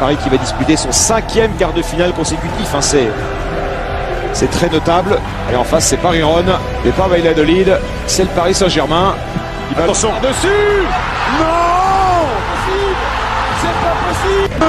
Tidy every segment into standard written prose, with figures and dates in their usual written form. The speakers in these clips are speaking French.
Paris qui va disputer son 5e quart de finale consécutif. Hein, c'est très notable. Et en face, c'est Paris-Rhône. Départ Valladolid. C'est le Paris Saint-Germain. Attention dessus. Non, c'est pas possible. Non.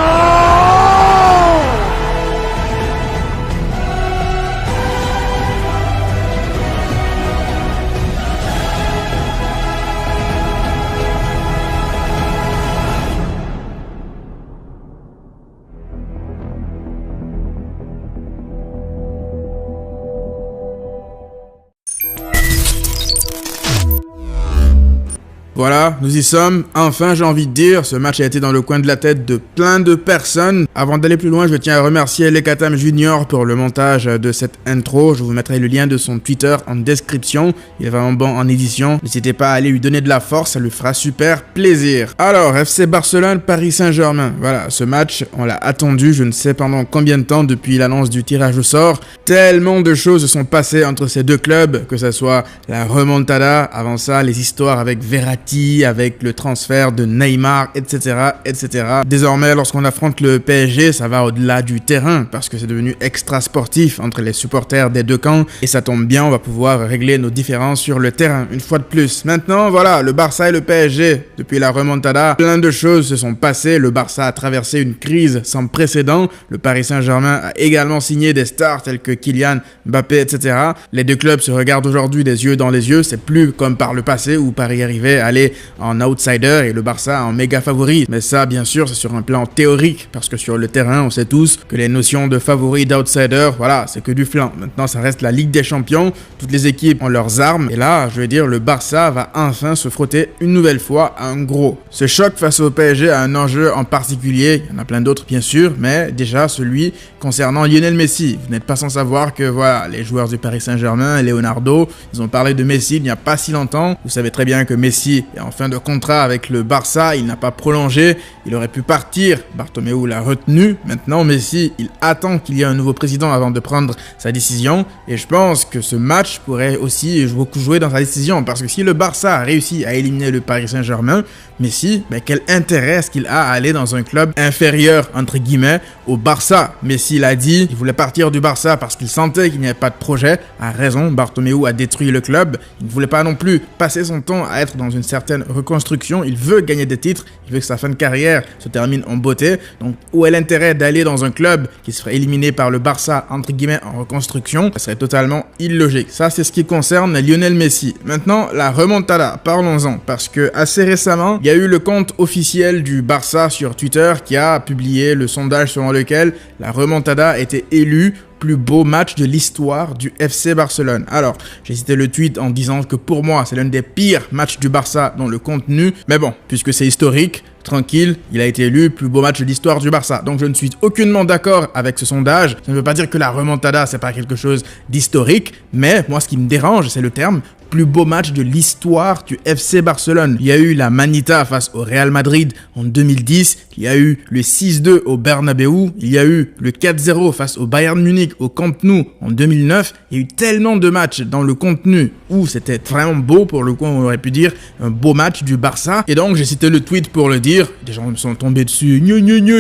Voilà, nous y sommes. Enfin, j'ai envie de dire, ce match a été dans le coin de la tête de plein de personnes. Avant d'aller plus loin, je tiens à remercier Lekatam Junior pour le montage de cette intro. Je vous mettrai le lien de son Twitter en description. Il est vraiment bon en édition. N'hésitez pas à aller lui donner de la force, ça lui fera super plaisir. Alors, FC Barcelone, Paris Saint-Germain. Voilà, ce match, on l'a attendu, je ne sais pendant combien de temps depuis l'annonce du tirage au sort. Tellement de choses se sont passées entre ces deux clubs, que ce soit la remontada, avant ça, les histoires avec Verratti, avec le transfert de Neymar, etc., etc. Désormais, lorsqu'on affronte le PSG, ça va au-delà du terrain, parce que c'est devenu extra sportif entre les supporters des deux camps, et ça tombe bien, on va pouvoir régler nos différences sur le terrain, une fois de plus. Maintenant, voilà, le Barça et le PSG, depuis la remontada, plein de choses se sont passées, le Barça a traversé une crise sans précédent, le Paris Saint-Germain a également signé des stars tels que Kylian Mbappé, etc. Les deux clubs se regardent aujourd'hui des yeux dans les yeux, c'est plus comme par le passé où Paris arrivait à aller en outsider et le Barça en méga favori. Mais ça, bien sûr, c'est sur un plan théorique, parce que sur le terrain, on sait tous que les notions de favori, d'outsider, voilà, c'est que du flan. Maintenant, ça reste la Ligue des Champions, toutes les équipes ont leurs armes, et là, je veux dire, le Barça va enfin se frotter une nouvelle fois à un gros. Ce choc face au PSG a un enjeu en particulier, il y en a plein d'autres, bien sûr, mais déjà celui concernant Lionel Messi. Vous n'êtes pas sans savoir que, voilà, les joueurs du Paris Saint-Germain, Leonardo, ils ont parlé de Messi il n'y a pas si longtemps. Vous savez très bien que Messi est en fin de contrat avec le Barça, il n'a pas prolongé, il aurait pu partir, Bartomeu l'a retenu. Maintenant Messi, il attend qu'il y ait un nouveau président avant de prendre sa décision, et je pense que ce match pourrait aussi beaucoup jouer dans sa décision, parce que si le Barça a réussi à éliminer le Paris Saint-Germain, Messi, quel intérêt est-ce qu'il a à aller dans un club inférieur, entre guillemets, au Barça? Messi l'a dit, il voulait partir du Barça parce qu'il sentait qu'il n'y avait pas de projet, a raison, Bartomeu a détruit le club, il ne voulait pas non plus passer son temps à être dans une certaine reconstruction, il veut gagner des titres, il veut que sa fin de carrière se termine en beauté, donc où est l'intérêt d'aller dans un club qui serait éliminé par le Barça, entre guillemets, en reconstruction? Ça serait totalement illogique. Ça, c'est ce qui concerne Lionel Messi. Maintenant, la remontada, parlons-en, parce que assez récemment, il y a eu le compte officiel du Barça sur Twitter qui a publié le sondage selon lequel la remontada était élue plus beau match de l'histoire du FC Barcelone. Alors, j'ai cité le tweet en disant que pour moi, c'est l'un des pires matchs du Barça dans le contenu, mais bon, puisque c'est historique, tranquille, il a été élu plus beau match de l'histoire du Barça. Donc je ne suis aucunement d'accord avec ce sondage. Ça ne veut pas dire que la remontada, c'est pas quelque chose d'historique, mais moi, ce qui me dérange, c'est le terme plus beau match de l'histoire du FC Barcelone. Il y a eu la Manita face au Real Madrid en 2010, il y a eu le 6-2 au Bernabeu, il y a eu le 4-0 face au Bayern Munich au Camp Nou en 2009. Il y a eu tellement de matchs dans le contenu où c'était vraiment beau, pour le coup on aurait pu dire un beau match du Barça. Et donc j'ai cité le tweet pour le dire, des gens me sont tombés dessus,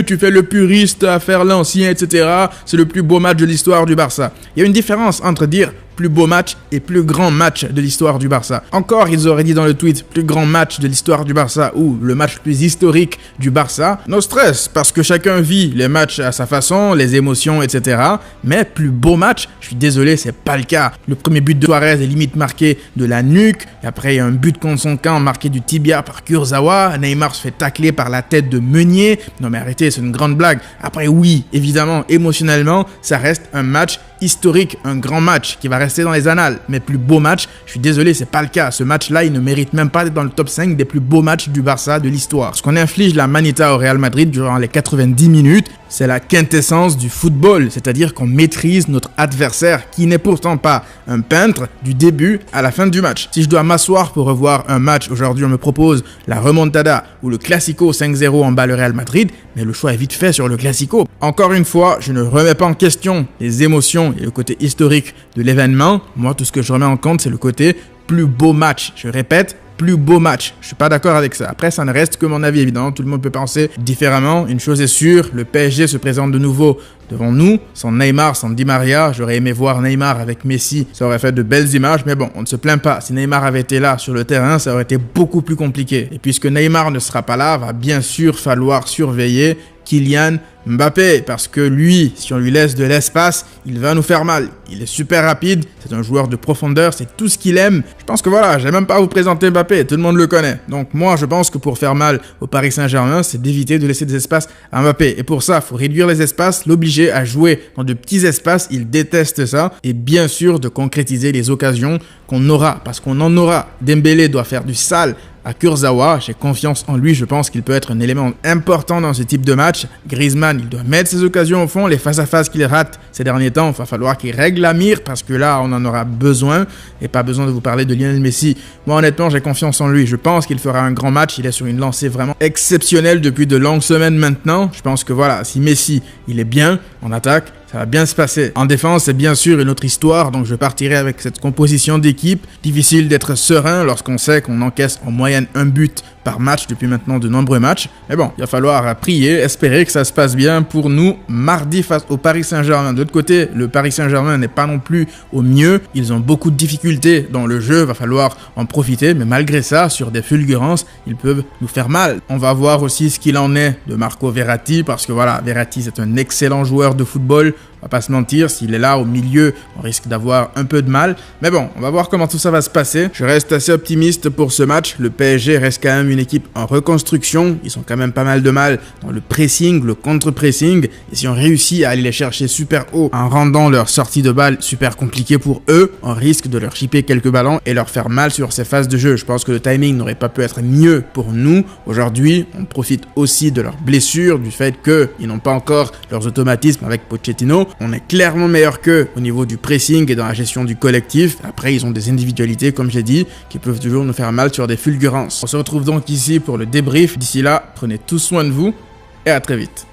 tu fais le puriste à faire l'ancien, etc. C'est le plus beau match de l'histoire du Barça. Il y a une différence entre dire plus beau match et plus grand match de l'histoire du Barça. Encore, ils auraient dit dans le tweet plus grand match de l'histoire du Barça ou le match plus historique du Barça. No stress, parce que chacun vit les matchs à sa façon, les émotions, etc. Mais plus beau match, je suis désolé, c'est pas le cas. Le premier but de Suarez est limite marqué de la nuque, et après il y a un but contre son camp marqué du tibia par Kurzawa. Neymar se fait tacler par la tête de Meunier. Non mais arrêtez, c'est une grande blague. Après oui, évidemment, émotionnellement, ça reste un match historique, un grand match qui va rester dans les annales, mais plus beau match, je suis désolé, c'est pas le cas. Ce match-là, il ne mérite même pas d'être dans le top 5 des plus beaux matchs du Barça de l'histoire. Parce qu'on inflige la Manita au Real Madrid durant les 90 minutes, c'est la quintessence du football, c'est-à-dire qu'on maîtrise notre adversaire qui n'est pourtant pas un peintre du début à la fin du match. Si je dois m'asseoir pour revoir un match, aujourd'hui on me propose la remontada ou le Classico 5-0 en bas le Real Madrid, mais le choix est vite fait sur le Classico. Encore une fois, je ne remets pas en question les émotions et le côté historique de l'événement. Moi, tout ce que je remets en compte, c'est le côté plus beau match. Je répète, plus beau match. Je suis pas d'accord avec ça. Après, ça ne reste que mon avis, évidemment. Tout le monde peut penser différemment. Une chose est sûre, le PSG se présente de nouveau devant nous, sans Neymar, sans Di Maria. J'aurais aimé voir Neymar avec Messi, ça aurait fait de belles images, mais bon, on ne se plaint pas. Si Neymar avait été là sur le terrain, ça aurait été beaucoup plus compliqué. Et puisque Neymar ne sera pas là, va bien sûr falloir surveiller Kylian Mbappé, parce que lui, si on lui laisse de l'espace, il va nous faire mal. Il est super rapide, c'est un joueur de profondeur, c'est tout ce qu'il aime. Je pense que voilà, je vais même pas vous présenter Mbappé, tout le monde le connaît. Donc moi, je pense que pour faire mal au Paris Saint-Germain, c'est d'éviter de laisser des espaces à Mbappé. Et pour ça, il faut réduire les espaces, l'obliger à jouer dans de petits espaces, il déteste ça. Et bien sûr, de concrétiser les occasions qu'on aura, parce qu'on en aura. Dembélé doit faire du sale à Kurzawa, j'ai confiance en lui, je pense qu'il peut être un élément important dans ce type de match. Griezmann, il doit mettre ses occasions au fond, les face-à-face qu'il rate ces derniers temps, il va falloir qu'il règle la mire parce que là, on en aura besoin et pas besoin de vous parler de Lionel Messi. Moi, honnêtement, j'ai confiance en lui, je pense qu'il fera un grand match, il est sur une lancée vraiment exceptionnelle depuis de longues semaines maintenant. Je pense que voilà, si Messi, il est bien en attaque, ça va bien se passer. En défense, c'est bien sûr une autre histoire, donc je partirai avec cette composition d'équipe. Difficile d'être serein lorsqu'on sait qu'on encaisse en moyenne un but par match depuis maintenant de nombreux matchs. Mais bon, il va falloir prier, espérer que ça se passe bien pour nous mardi face au Paris Saint-Germain. De l'autre côté, le Paris Saint-Germain n'est pas non plus au mieux. Ils ont beaucoup de difficultés dans le jeu, va falloir en profiter. Mais malgré ça, sur des fulgurances, ils peuvent nous faire mal. On va voir aussi ce qu'il en est de Marco Verratti, parce que voilà, Verratti c'est un excellent joueur de football. On va pas se mentir, s'il est là au milieu, on risque d'avoir un peu de mal. Mais bon, on va voir comment tout ça va se passer. Je reste assez optimiste pour ce match. Le PSG reste quand même une équipe en reconstruction. Ils ont quand même pas mal de mal dans le pressing, le contre-pressing. Et si on réussit à aller les chercher super haut en rendant leur sortie de balle super compliquée pour eux, on risque de leur chipper quelques ballons et leur faire mal sur ces phases de jeu. Je pense que le timing n'aurait pas pu être mieux pour nous. Aujourd'hui, on profite aussi de leurs blessures, du fait qu'ils n'ont pas encore leurs automatismes avec Pochettino. On est clairement meilleur qu'eux au niveau du pressing et dans la gestion du collectif. Après, ils ont des individualités, comme j'ai dit, qui peuvent toujours nous faire mal sur des fulgurances. On se retrouve donc ici pour le débrief. D'ici là, prenez tous soin de vous et à très vite.